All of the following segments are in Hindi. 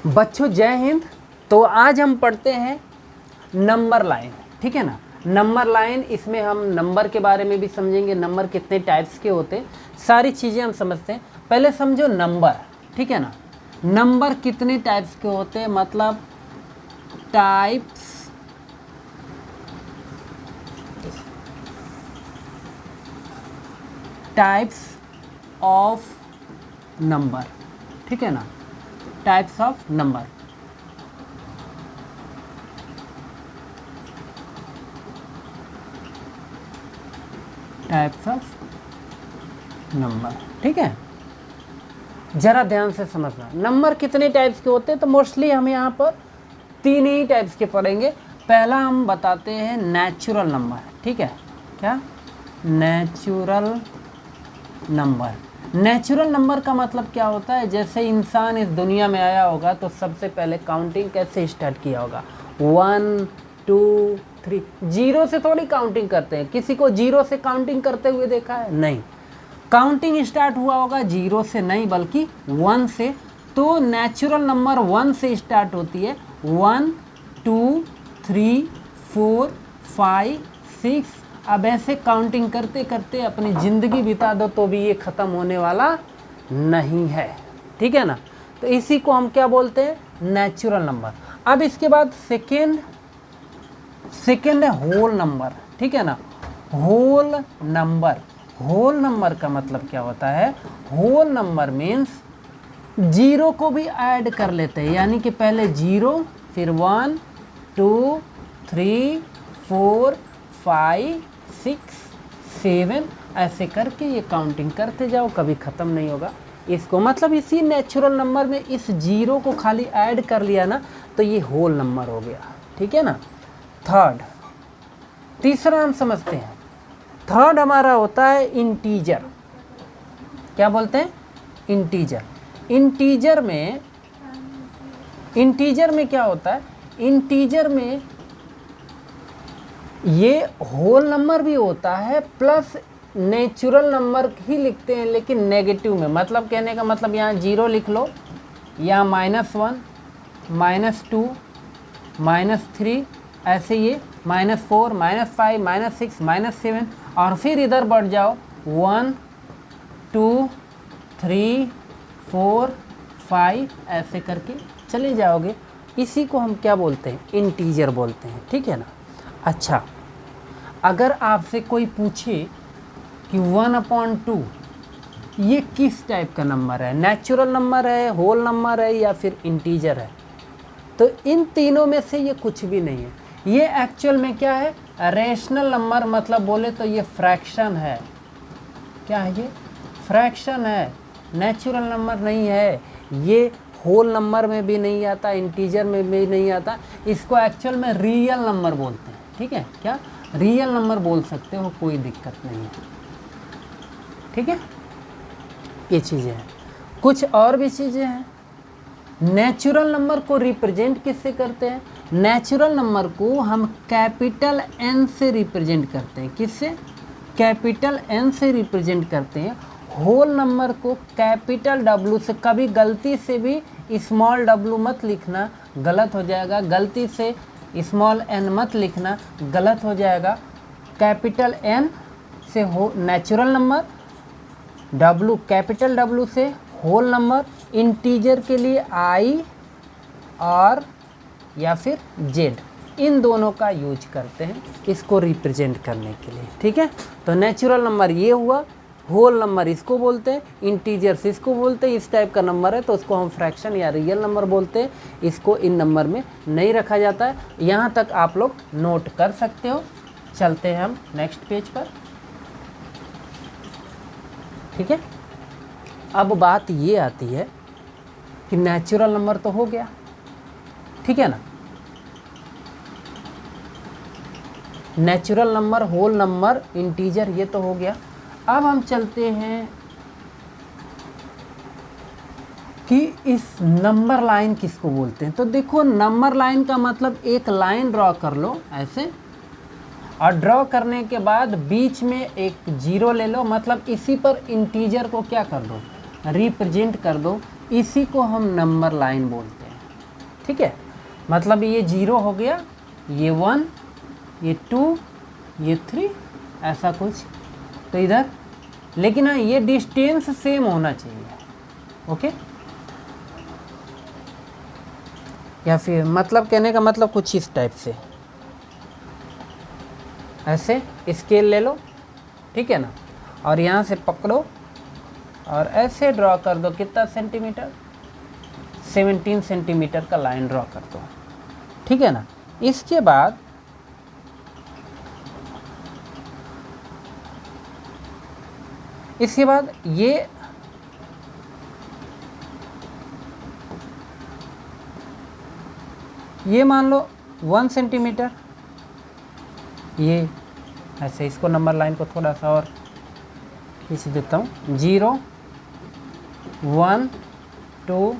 बच्चों जय हिंद। तो आज हम पढ़ते हैं नंबर लाइन, ठीक है ना। नंबर लाइन, इसमें हम नंबर के बारे में भी समझेंगे, नंबर कितने टाइप्स के होते हैं, सारी चीज़ें हम समझते हैं। पहले समझो नंबर, ठीक है ना। नंबर कितने टाइप्स के होते हैं, मतलब टाइप्स ऑफ नंबर, ठीक है ना। Types of number. Types of number, ठीक है। जरा ध्यान से समझना, नंबर कितने टाइप्स के होते हैं। तो मोस्टली हम यहाँ पर 3 ही टाइप्स के पढ़ेंगे। पहला हम बताते हैं नेचुरल नंबर, ठीक है। क्या? Natural number. नेचुरल नंबर का मतलब क्या होता है, जैसे इंसान इस दुनिया में आया होगा तो सबसे पहले काउंटिंग कैसे स्टार्ट किया होगा, 1 2 3, जीरो से थोड़ी काउंटिंग करते हैं। किसी को जीरो से काउंटिंग करते हुए देखा है? नहीं। काउंटिंग स्टार्ट हुआ होगा जीरो से नहीं, बल्कि 1 से। तो नेचुरल नंबर 1 से स्टार्ट होती है। 1 2 3 4 5 6। अब ऐसे काउंटिंग करते करते अपनी ज़िंदगी बिता दो तो भी ये ख़त्म होने वाला नहीं है, ठीक है ना। तो इसी को हम क्या बोलते हैं, नेचुरल नंबर। अब इसके बाद सेकेंड है होल नंबर, ठीक है ना। Whole number. होल नंबर का मतलब क्या होता है, होल नंबर मीन्स जीरो को भी ऐड कर लेते हैं, यानी कि पहले 0, फिर 1 2 3 4 5 6 7, ऐसे करके ये काउंटिंग करते जाओ, कभी ख़त्म नहीं होगा। इसको मतलब इसी नेचुरल नंबर में इस जीरो को खाली ऐड कर लिया ना, तो ये होल नंबर हो गया, ठीक है ना। थर्ड, तीसरा हम समझते हैं। थर्ड हमारा होता है इंटीजर। क्या बोलते हैं? इंटीजर। इंटीजर में क्या होता है, इंटीजर में ये होल नंबर भी होता है प्लस नेचुरल नंबर ही लिखते हैं, लेकिन नेगेटिव में। मतलब कहने का मतलब यहाँ 0 लिख लो, या -1 -2 -3, ऐसे ये -4 -5 -6 -7, और फिर इधर बढ़ जाओ 1 2 3 4 5, ऐसे करके चले जाओगे। इसी को हम क्या बोलते हैं, इंटीजर बोलते हैं, ठीक है ना। अच्छा, अगर आपसे कोई पूछे कि 1/2 ये किस टाइप का नंबर है, नेचुरल नंबर है, होल नंबर है, या फिर इंटीजर है, तो इन तीनों में से ये कुछ भी नहीं है। ये एक्चुअल में क्या है, रेशनल नंबर, मतलब बोले तो ये फ्रैक्शन है। क्या है ये? फ्रैक्शन है, नेचुरल नंबर नहीं है। ये होल नंबर में भी नहीं आता, इंटीजर में भी नहीं आता। इसको एक्चुअल में रियल नंबर बोलते हैं, ठीक है। क्या? रियल नंबर बोल सकते हो, कोई दिक्कत नहीं है, ठीक है। ये चीज़ें हैं, कुछ और भी चीज़ें हैं। नेचुरल नंबर को रिप्रेजेंट किससे करते हैं? नेचुरल नंबर को हम कैपिटल N से रिप्रेजेंट करते हैं। किससे? कैपिटल N से रिप्रेजेंट करते हैं। होल नंबर को कैपिटल W से। कभी गलती से भी स्मॉल w मत लिखना, गलत हो जाएगा। गलती से स्मॉल n मत लिखना, गलत हो जाएगा। कैपिटल N से हो natural number, W capital W से होल नंबर, इंटीजर के लिए I और या फिर Z, इन दोनों का यूज करते हैं इसको रिप्रेजेंट करने के लिए, ठीक है। तो नेचुरल नंबर ये हुआ, होल नंबर इसको बोलते हैं, इंटीजर्स इसको बोलते हैं। इस टाइप का नंबर है तो उसको हम फ्रैक्शन या रियल नंबर बोलते हैं। इसको इन नंबर में नहीं रखा जाता है। यहाँ तक आप लोग नोट कर सकते हो। चलते हैं हम नेक्स्ट पेज पर, ठीक है। अब बात ये आती है कि नेचुरल नंबर तो हो गया, ठीक है ना। Natural number, whole number, integer, ये तो हो गया। अब हम चलते हैं कि इस नंबर लाइन किसको बोलते हैं। तो देखो, नंबर लाइन का मतलब एक लाइन ड्रॉ कर लो ऐसे, और ड्रॉ करने के बाद बीच में एक जीरो ले लो, मतलब इसी पर इंटीजर को क्या कर दो, रिप्रेजेंट कर दो, इसी को हम नंबर लाइन बोलते हैं। ठीक है, मतलब ये 0 हो गया, ये 1, ये 2, ये 3, ऐसा कुछ। तो इधर, लेकिन हाँ ये डिस्टेंस सेम होना चाहिए। ओके, या फिर मतलब कहने का मतलब कुछ इस टाइप से, ऐसे स्केल ले लो, ठीक है ना, और यहाँ से पकड़ो और ऐसे ड्रॉ कर दो। कितना सेंटीमीटर? 17 सेंटीमीटर का लाइन ड्रॉ कर दो, ठीक है ना। इसके बाद ये मान लो 1 सेंटीमीटर, ये ऐसे, इसको नंबर लाइन को थोड़ा सा और खींच देता हूँ। 0, 1, 2,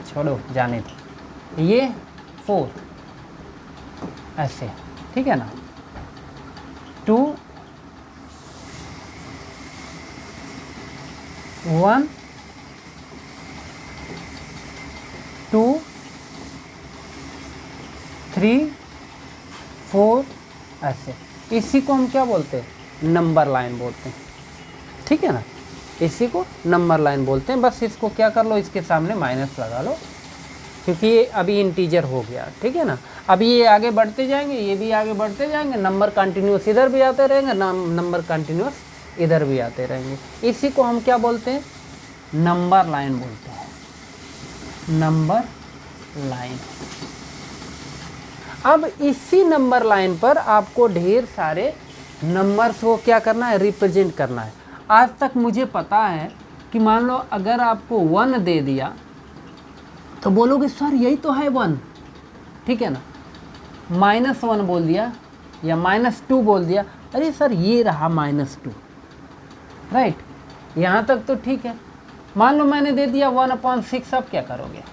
छोड़ो जाने दो, ये 4, ऐसे, ठीक है ना। 2, 1, 2, 3, 4, ऐसे। इसी को हम क्या बोलते हैं? नंबर लाइन बोलते हैं, ठीक है ना। इसी को नंबर लाइन बोलते हैं। बस इसको क्या कर लो, इसके सामने माइनस लगा लो, क्योंकि ये अभी इंटीजर हो गया, ठीक है ना। अभी ये आगे बढ़ते जाएंगे, ये भी आगे बढ़ते जाएंगे, नंबर कंटिन्यूस इधर भी आते रहेंगे, नंबर कंटिन्यूस इधर भी आते रहेंगे। इसी को हम क्या बोलते हैं? नंबर लाइन बोलते हैं, नंबर लाइन। अब इसी नंबर लाइन पर आपको ढेर सारे नंबर्स को क्या करना है? रिप्रेजेंट करना है। आज तक मुझे पता है कि मान लो अगर आपको 1 दे दिया तो बोलोगे सर यही तो है 1, ठीक है ना। -1 बोल दिया या -2 बोल दिया, अरे सर ये रहा -2, राइट। यहाँ तक तो ठीक है। मान लो मैंने दे दिया 1/6, अब क्या करोगे?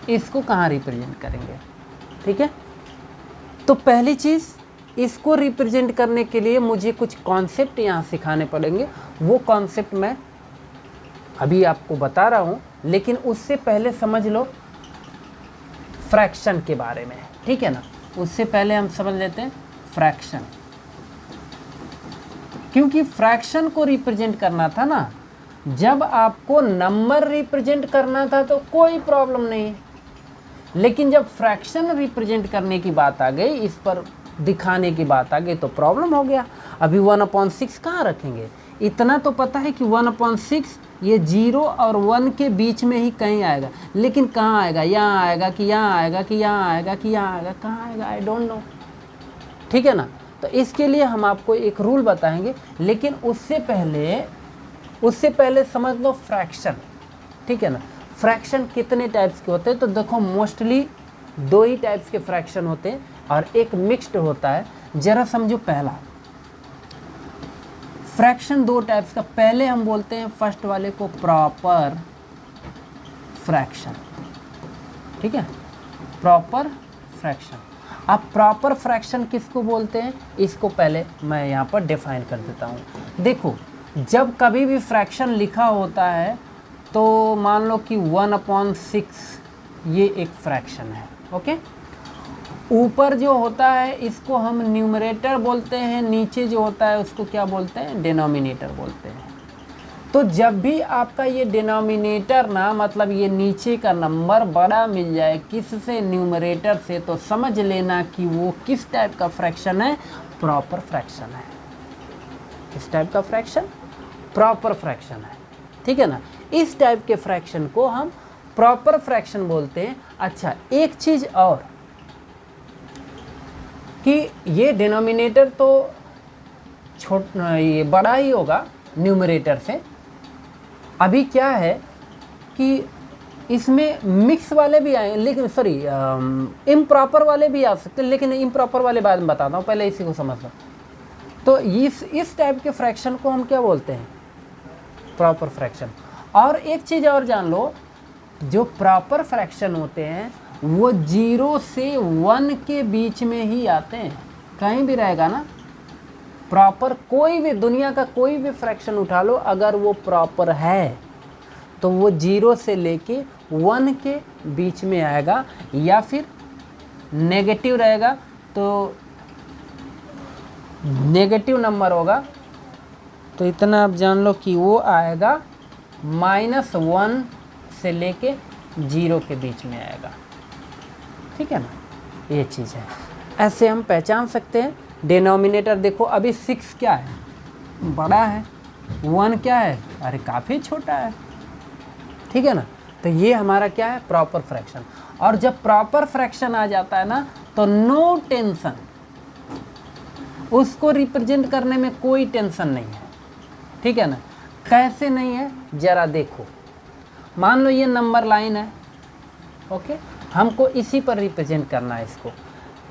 इसको कहाँ रिप्रेजेंट करेंगे? ठीक है, तो पहली चीज़, इसको रिप्रेजेंट करने के लिए मुझे कुछ कॉन्सेप्ट यहाँ सिखाने पड़ेंगे। वो कॉन्सेप्ट मैं अभी आपको बता रहा हूँ, लेकिन उससे पहले समझ लो फ्रैक्शन के बारे में, ठीक है ना। उससे पहले हम समझ लेते हैं फ्रैक्शन, क्योंकि फ्रैक्शन को रिप्रेजेंट करना था ना। जब आपको नंबर रिप्रेजेंट करना था तो कोई प्रॉब्लम नहीं, लेकिन जब फ्रैक्शन रिप्रेजेंट करने की बात आ गई, इस पर दिखाने की बात आ गई, तो प्रॉब्लम हो गया। अभी 1/6 कहाँ रखेंगे? इतना तो पता है कि 1/6 ये 0 और 1 के बीच में ही कहीं आएगा, लेकिन कहाँ आएगा? यहाँ आएगा कि यहाँ आएगा कि यहाँ आएगा कि यहाँ आएगा, कहाँ आएगा? आई डोंट नो, ठीक है ना। तो इसके लिए हम आपको एक रूल बताएंगे, लेकिन उससे पहले समझ लो फ्रैक्शन, ठीक है ना। फ्रैक्शन कितने टाइप्स के होते हैं? तो देखो, मोस्टली 2 ही टाइप्स के फ्रैक्शन होते हैं और एक मिक्स्ड होता है। जरा समझो, पहला फ्रैक्शन 2 टाइप्स का। पहले हम बोलते हैं फर्स्ट वाले को प्रॉपर फ्रैक्शन, ठीक है, प्रॉपर फ्रैक्शन। अब प्रॉपर फ्रैक्शन किसको बोलते हैं? इसको पहले मैं यहाँ पर डिफाइन कर देता हूँ। देखो, जब कभी भी फ्रैक्शन लिखा होता है तो मान लो कि 1/6 ये एक फ्रैक्शन है, ओके। ऊपर जो होता है इसको हम न्यूमरेटर बोलते हैं, नीचे जो होता है उसको क्या बोलते हैं? डिनोमिनेटर बोलते हैं। तो जब भी आपका ये डिनोमिनेटर ना, मतलब ये नीचे का नंबर बड़ा मिल जाए किससे? न्यूमरेटर से, तो समझ लेना कि वो किस टाइप का फ्रैक्शन है? प्रॉपर फ्रैक्शन है। किस टाइप का फ्रैक्शन? प्रॉपर फ्रैक्शन है, ठीक है ना। इस टाइप के फ्रैक्शन को हम प्रॉपर फ्रैक्शन बोलते हैं। अच्छा, एक चीज़ और कि ये डिनोमिनेटर तो ये बड़ा ही होगा न्यूमरेटर से। अभी क्या है कि इसमें मिक्स वाले भी आए, लेकिन सॉरी इम्प्रॉपर वाले भी आ सकते हैं, लेकिन इम्प्रॉपर वाले बाद में बताता हूँ, पहले इसी को समझ लो। तो इस टाइप के फ्रैक्शन को हम क्या बोलते हैं? Proper fraction. और एक चीज़ और जान लो, जो प्रॉपर फ्रैक्शन होते हैं वो 0 से 1 के बीच में ही आते हैं। कहीं भी रहेगा ना, प्रॉपर कोई भी दुनिया का कोई भी फ्रैक्शन उठा लो, अगर वो प्रॉपर है तो वो 0 से लेके 1 के बीच में आएगा, या फिर नेगेटिव रहेगा तो नेगेटिव नंबर होगा तो इतना आप जान लो कि वो आएगा -1 से लेके 0 के बीच में आएगा। ठीक है ना, ये चीज़ है। ऐसे हम पहचान सकते हैं। डिनोमिनेटर देखो, अभी 6 क्या है, बड़ा है, 1 क्या है, अरे काफ़ी छोटा है। ठीक है ना, तो ये हमारा क्या है, प्रॉपर फ्रैक्शन। और जब प्रॉपर फ्रैक्शन आ जाता है ना तो नो टेंशन, उसको रिप्रेजेंट करने में कोई टेंशन नहीं है। ठीक है ना, कैसे नहीं है जरा देखो, मान लो ये नंबर लाइन है, ओके, हमको इसी पर रिप्रेजेंट करना है इसको।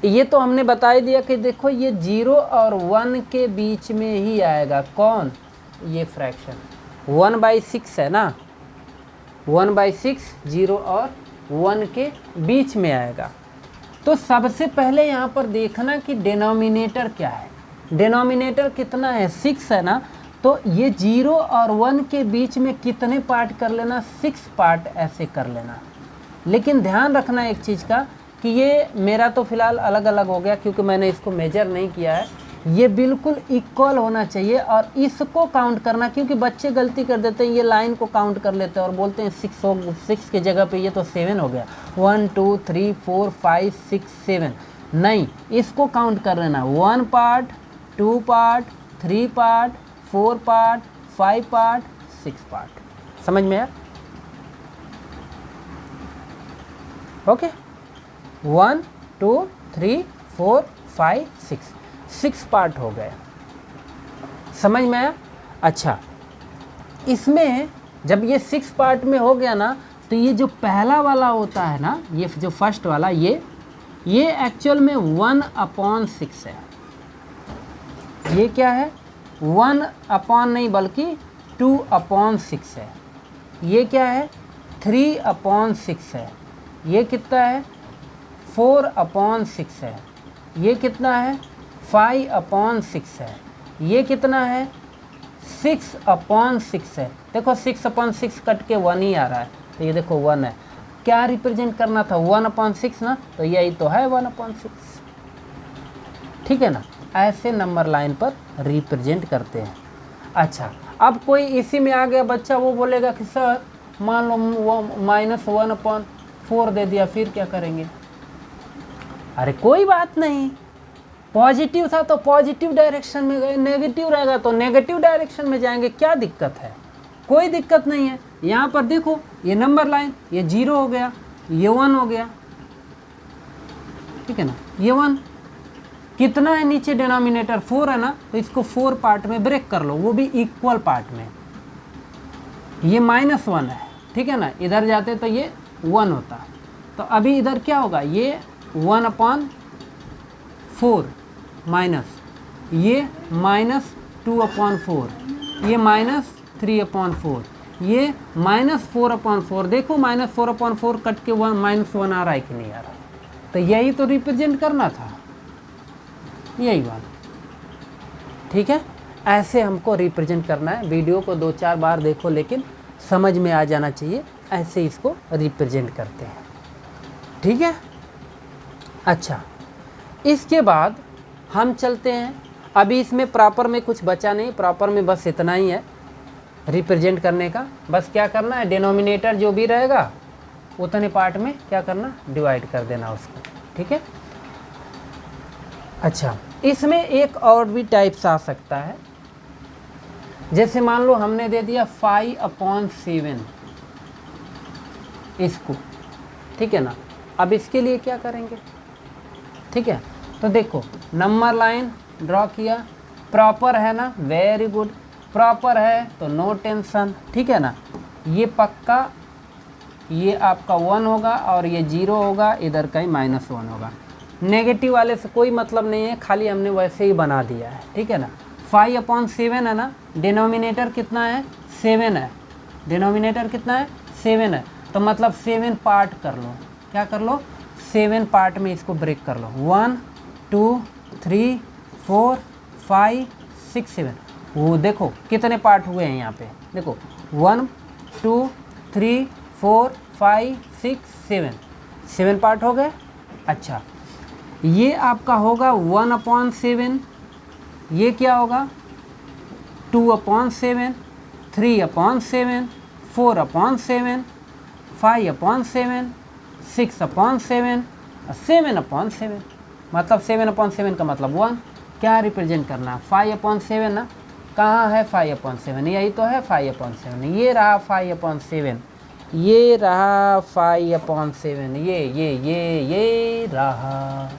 ये तो हमने बता ही दिया कि देखो ये 0 और 1 के बीच में ही आएगा। कौन, ये फ्रैक्शन 1/6 है ना, 1/6 0 और 1 के बीच में आएगा। तो सबसे पहले यहाँ पर देखना कि डिनोमिनेटर क्या है। डिनोमिनेटर कितना है, 6 है ना, तो ये 0 और 1 के बीच में कितने पार्ट कर लेना, 6 पार्ट ऐसे कर लेना। लेकिन ध्यान रखना एक चीज़ का कि ये मेरा तो फ़िलहाल अलग अलग हो गया क्योंकि मैंने इसको मेजर नहीं किया है। ये बिल्कुल इक्वल होना चाहिए और इसको काउंट करना, क्योंकि बच्चे गलती कर देते हैं, ये लाइन को काउंट कर लेते हैं और बोलते हैं 6 की जगह पे ये तो 7 हो गया, 1 2 3 4 5 6 7। नहीं, इसको काउंट कर लेना, 1 part, 2 part, 3 part, 4 part, 5 part, 6 part. समझ में आया? ओके, 1 2 3 4 5 6 पार्ट हो गए। समझ में आया? अच्छा, इसमें जब ये 6 पार्ट में हो गया ना, तो ये जो पहला वाला होता है ना, ये जो फर्स्ट वाला, ये एक्चुअल में 1/6 है। ये क्या है, 1 नहीं बल्कि 2/6 है। ये क्या है, 3/6 है। ये कितना है, 4/6 है। ये कितना है, 5/6 है। ये कितना है, 6/6 है। देखो 6/6 कट के 1 ही आ रहा है, तो ये देखो 1 है। क्या रिप्रेजेंट करना था, 1/6 ना, तो यही तो है 1/6। ठीक है ना, ऐसे नंबर लाइन पर रिप्रेजेंट करते हैं। अच्छा, अब कोई इसी में आ गया बच्चा, वो बोलेगा कि सर मान लो वो -1/4 दे दिया, फिर क्या करेंगे? अरे कोई बात नहीं, पॉजिटिव था तो पॉजिटिव डायरेक्शन में गए, नेगेटिव रहेगा तो नेगेटिव डायरेक्शन में जाएंगे, क्या दिक्कत है? कोई दिक्कत नहीं है। यहाँ पर देखो ये नंबर लाइन, ये 0 हो गया, ये 1 हो गया। ठीक है ना, ये 1 कितना है, नीचे डिनोमिनेटर 4 है ना, तो इसको 4 पार्ट में ब्रेक कर लो, वो भी इक्वल पार्ट में। ये -1 है, ठीक है ना, इधर जाते तो ये 1 होता, तो अभी इधर क्या होगा, ये 1/4 माइनस, ये -2/4, ये -3/4, ये -4/4। देखो -4/4 कट के 1 आ रहा है कि नहीं आ रहा? तो यही तो रिप्रेजेंट करना था, यही बात। ठीक है, ऐसे हमको रिप्रेजेंट करना है। वीडियो को 2-4 बार देखो, लेकिन समझ में आ जाना चाहिए, ऐसे इसको रिप्रेजेंट करते हैं। ठीक है, अच्छा, इसके बाद हम चलते हैं। अभी इसमें प्रॉपर में कुछ बचा नहीं, प्रॉपर में बस इतना ही है रिप्रेजेंट करने का। बस क्या करना है, डिनोमिनेटर जो भी रहेगा उतने पार्ट में क्या करना, डिवाइड कर देना उसको। ठीक है, अच्छा, इसमें एक और भी टाइप्स आ सकता है। जैसे मान लो हमने दे दिया 5/7 इसको, ठीक है ना। अब इसके लिए क्या करेंगे, ठीक है, तो देखो नंबर लाइन ड्रॉ किया, प्रॉपर है ना, वेरी गुड, प्रॉपर है तो नो टेंशन। ठीक है ना, ये पक्का, ये आपका 1 होगा और ये 0 होगा, इधर का ही -1 होगा। नेगेटिव वाले से कोई मतलब नहीं है, खाली हमने वैसे ही बना दिया है। ठीक है ना, 5/7 है ना, डिनोमिनेटर कितना है, 7 है, डिनोमिनेटर कितना है, 7 है, तो मतलब 7 पार्ट कर लो। क्या कर लो, 7 पार्ट में इसको ब्रेक कर लो, 1 2 3 4 5 7 वो देखो कितने पार्ट हुए हैं यहाँ पे, देखो 1 2 3 4 5 6 7 पार्ट हो गए। अच्छा ये आपका होगा 1/7, ये क्या होगा 2/7, 3/7, 4/7, 5/7, 6/7, 7/7, मतलब 7/7 का मतलब 1। क्या रिप्रेजेंट करना है 5/7 ना, कहाँ है 5/7, यही तो है 5/7, ये रहा 5/7, ये रहा 5/7, ये रहा,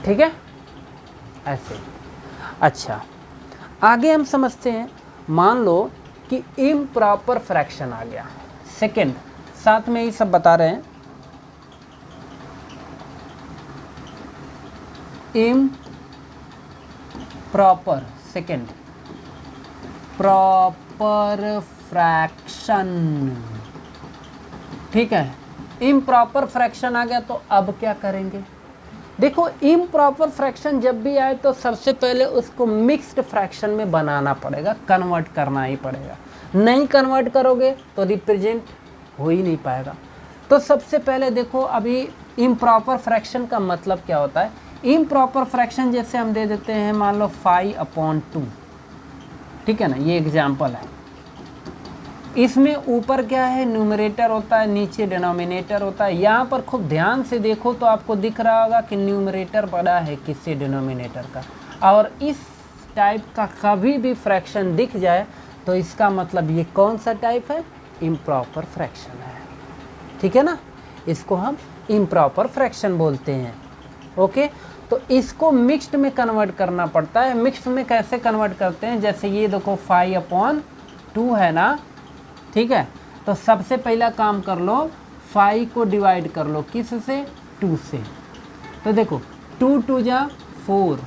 ठीक है ऐसे। अच्छा आगे हम समझते हैं, मान लो कि इम्प्रॉपर फ्रैक्शन आ गया, सेकंड साथ में ही सब बता रहे हैं, इम्प्रॉपर सेकंड प्रॉपर फ्रैक्शन, ठीक है। इम्प्रॉपर फ्रैक्शन आ गया तो अब क्या करेंगे, देखो इम्प्रॉपर फ्रैक्शन जब भी आए तो सबसे पहले उसको मिक्स्ड फ्रैक्शन में बनाना पड़ेगा, कन्वर्ट करना ही पड़ेगा, नहीं कन्वर्ट करोगे तो रिप्रेजेंट हो ही नहीं पाएगा। तो सबसे पहले देखो अभी इम्प्रॉपर फ्रैक्शन का मतलब क्या होता है। इम्प्रॉपर फ्रैक्शन जैसे हम दे देते हैं, मान लो 5/2, ठीक है ना, ये एग्जाम्पल है। इसमें ऊपर क्या है न्यूमरेटर होता है, नीचे डिनोमिनेटर होता है। यहाँ पर खूब ध्यान से देखो तो आपको दिख रहा होगा कि न्यूमरेटर बड़ा है किससे, डिनोमिनेटर का। और इस टाइप का कभी भी फ्रैक्शन दिख जाए तो इसका मतलब ये कौन सा टाइप है, इम्प्रॉपर फ्रैक्शन है, ठीक है ना, इसको हम इम्प्रॉपर फ्रैक्शन बोलते हैं। ओके, तो इसको मिक्स्ड में कन्वर्ट करना पड़ता है। मिक्स्ड में कैसे कन्वर्ट करते हैं, जैसे ये देखो 5/2 है ना, ठीक है। तो सबसे पहला काम कर लो, 5 को डिवाइड कर लो किस से, 2 से। तो देखो 2 2 जा 4,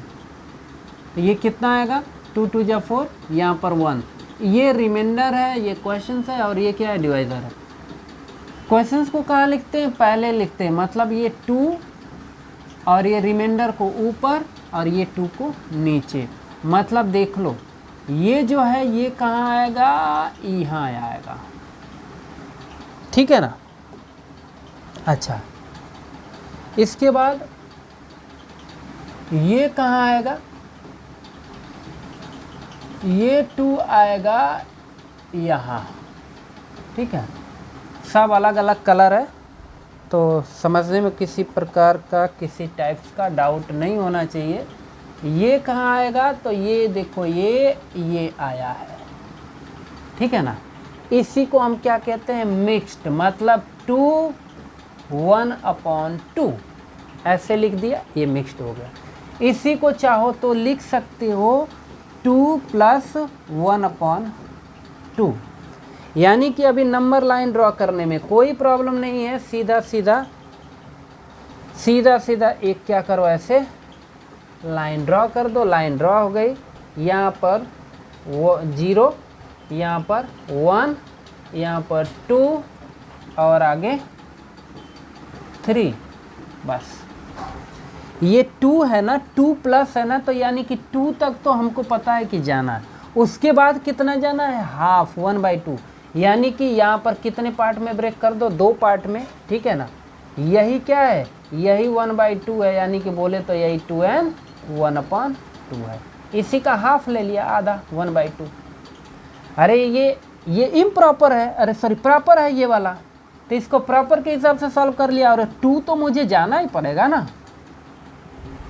तो ये कितना आएगा 2 2 जा 4, यहाँ पर 1, ये रिमाइंडर है, ये क्वेश्चंस है, और ये क्या है, डिवाइजर है। क्वेश्चंस को कहाँ लिखते हैं, पहले लिखते हैं, मतलब ये 2 और ये रिमाइंडर को ऊपर और ये 2 को नीचे। मतलब देख लो ये जो है ये कहाँ आएगा, यहाँ आएगा, ठीक है ना। अच्छा इसके बाद ये कहाँ आएगा, ये 2 आएगा यहाँ, ठीक है। सब अलग अलग कलर है तो समझने में किसी प्रकार का किसी टाइप्स का डाउट नहीं होना चाहिए। ये कहाँ आएगा, तो ये देखो ये आया है, ठीक है ना। इसी को हम क्या कहते हैं, मिक्स्ड, मतलब 2 1/2 ऐसे लिख दिया, ये मिक्स्ड हो गया। इसी को चाहो तो लिख सकते हो 2 + 1/2, यानी कि अभी नंबर लाइन ड्रॉ करने में कोई प्रॉब्लम नहीं है। सीधा सीधा एक क्या करो, ऐसे लाइन ड्रॉ कर दो, लाइन ड्रॉ हो गई। यहाँ पर 0, यहाँ पर 1, यहाँ पर 2 और आगे 3, बस। ये 2 है ना, 2 प्लस है ना, तो यानी कि 2 तक तो हमको पता है कि जाना है। उसके बाद कितना जाना है, हाफ, 1/2, यानी कि यहाँ पर कितने पार्ट में ब्रेक कर दो, 2 पार्ट में, ठीक है ना। यही क्या है, यही 1/2 है, यानी कि बोले तो यही 2n 1/2 है। इसी का हाफ ले लिया, आधा, 1/2। अरे ये इम्प्रॉपर है, अरे सॉरी प्रॉपर है ये वाला, तो इसको प्रॉपर के हिसाब से सॉल्व कर लिया। और 2 तो मुझे जाना ही पड़ेगा ना,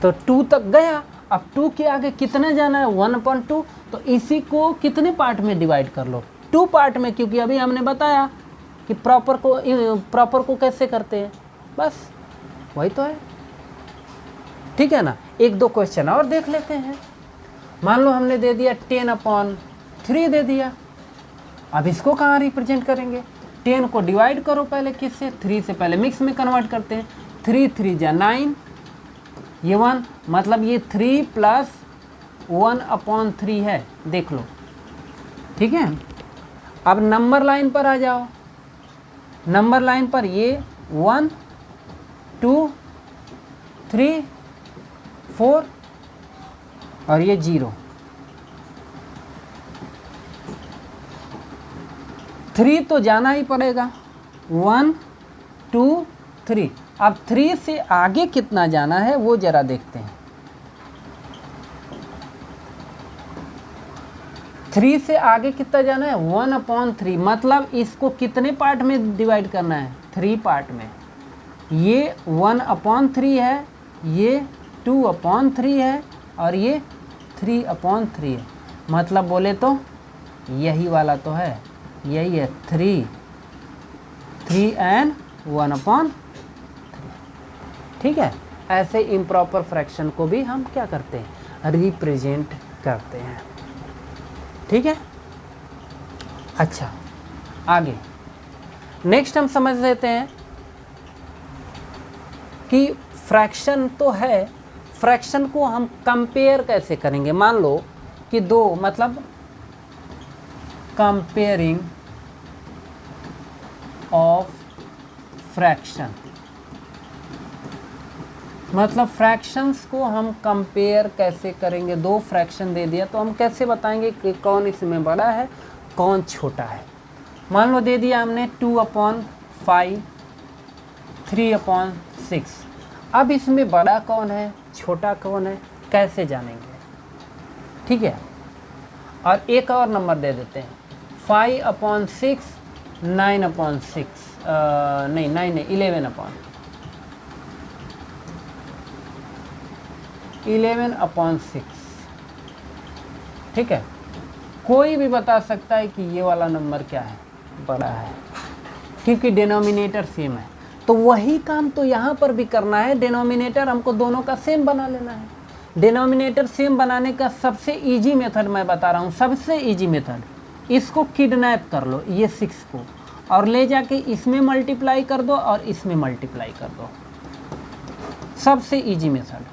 तो 2 तक गया। अब 2 के आगे कितने जाना है, 1/2, तो इसी को कितने पार्ट में डिवाइड कर लो, 2 पार्ट में, क्योंकि अभी हमने बताया कि प्रॉपर को कैसे करते हैं, बस वही तो है, ठीक है ना। 1-2 क्वेश्चन और देख लेते हैं। मान लो हमने दे दिया 10/3 दे दिया। अब इसको कहाँ रिप्रेजेंट करेंगे, 10 को डिवाइड करो पहले किससे, 3 से, पहले मिक्स में कन्वर्ट करते हैं। 3 3 जा 9, ये 1, मतलब ये 3 + 1/3 है, देख लो, ठीक है। अब नंबर लाइन पर आ जाओ, नंबर लाइन पर ये 1 2 3 4 और ये 0, 3 तो जाना ही पड़ेगा, 1 2 3। अब 3 से आगे कितना जाना है वो ज़रा देखते हैं। 3 से आगे कितना जाना है, 1/3। मतलब इसको कितने पार्ट में डिवाइड करना है, 3 पार्ट में। ये 1/3 है, ये 2/3 है और ये 3/3 है। मतलब बोले तो यही वाला तो है, यही है 3 and 1/3। ठीक है, ऐसे इम्प्रॉपर फ्रैक्शन को भी हम क्या करते हैं, रिप्रेजेंट करते हैं। ठीक है, अच्छा आगे नेक्स्ट हम समझ लेते हैं कि फ्रैक्शन तो है, फ्रैक्शन को हम कंपेयर कैसे करेंगे। मान लो कि दो, मतलब कंपेयरिंग ऑफ फ्रैक्शन, मतलब फ्रैक्शंस को हम कंपेयर कैसे करेंगे। दो फ्रैक्शन दे दिया तो हम कैसे बताएंगे कि कौन इसमें बड़ा है कौन छोटा है। मान लो दे दिया हमने 2/5 3/6। अब इसमें बड़ा कौन है छोटा कौन है कैसे जानेंगे। ठीक है, और एक और नंबर दे देते हैं 5/6 9/6 नहीं 11/6। ठीक है, कोई भी बता सकता है कि ये वाला नंबर क्या है, बड़ा है, क्योंकि डिनोमिनेटर सेम है। तो वही काम तो यहाँ पर भी करना है, डिनोमिनेटर हमको दोनों का सेम बना लेना है। डिनोमिनेटर सेम बनाने का सबसे इजी मेथड मैं बता रहा हूँ, सबसे इजी मेथड, इसको किडनैप कर लो ये 6 को और ले जाके इसमें मल्टीप्लाई कर दो और इसमें मल्टीप्लाई कर दो, सबसे इजी मेथड।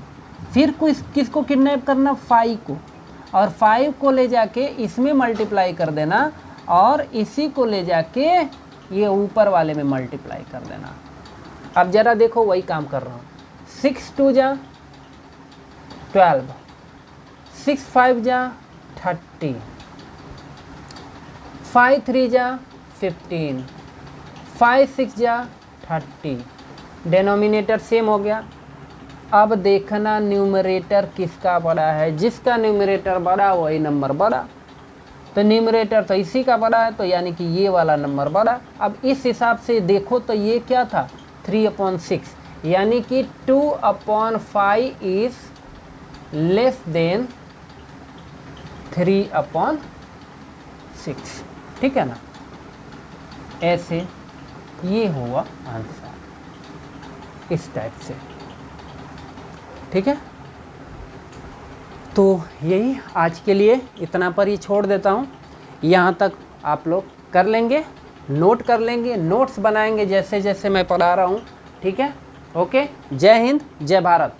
फिर किसको किडनैप करना, 5 को, और 5 को ले जाके इसमें मल्टीप्लाई कर देना और इसी को ले जाके ये ऊपर वाले में मल्टीप्लाई कर देना। अब ज़रा देखो वही काम कर रहा हूँ। 6 2 जा 12, 6 5 जा 30, 5 3 जा 15, 5 6 जा 30। डिनोमिनेटर सेम हो गया। अब देखना न्यूमरेटर किसका बड़ा है, जिसका न्यूमरेटर बड़ा वही नंबर बड़ा। तो न्यूमरेटर तो इसी का बड़ा है, तो यानी कि ये वाला नंबर बड़ा। अब इस हिसाब से देखो तो ये क्या था 3/6, यानी कि 2/5 इज लेस देन 3/6। ठीक है ना, ऐसे ये हुआ आंसर इस टाइप से। ठीक है, तो यही आज के लिए इतना पर ही छोड़ देता हूँ। यहाँ तक आप लोग कर लेंगे, नोट कर लेंगे, नोट्स बनाएंगे जैसे जैसे मैं पढ़ा रहा हूँ। ठीक है, ओके, जय हिंद जय भारत।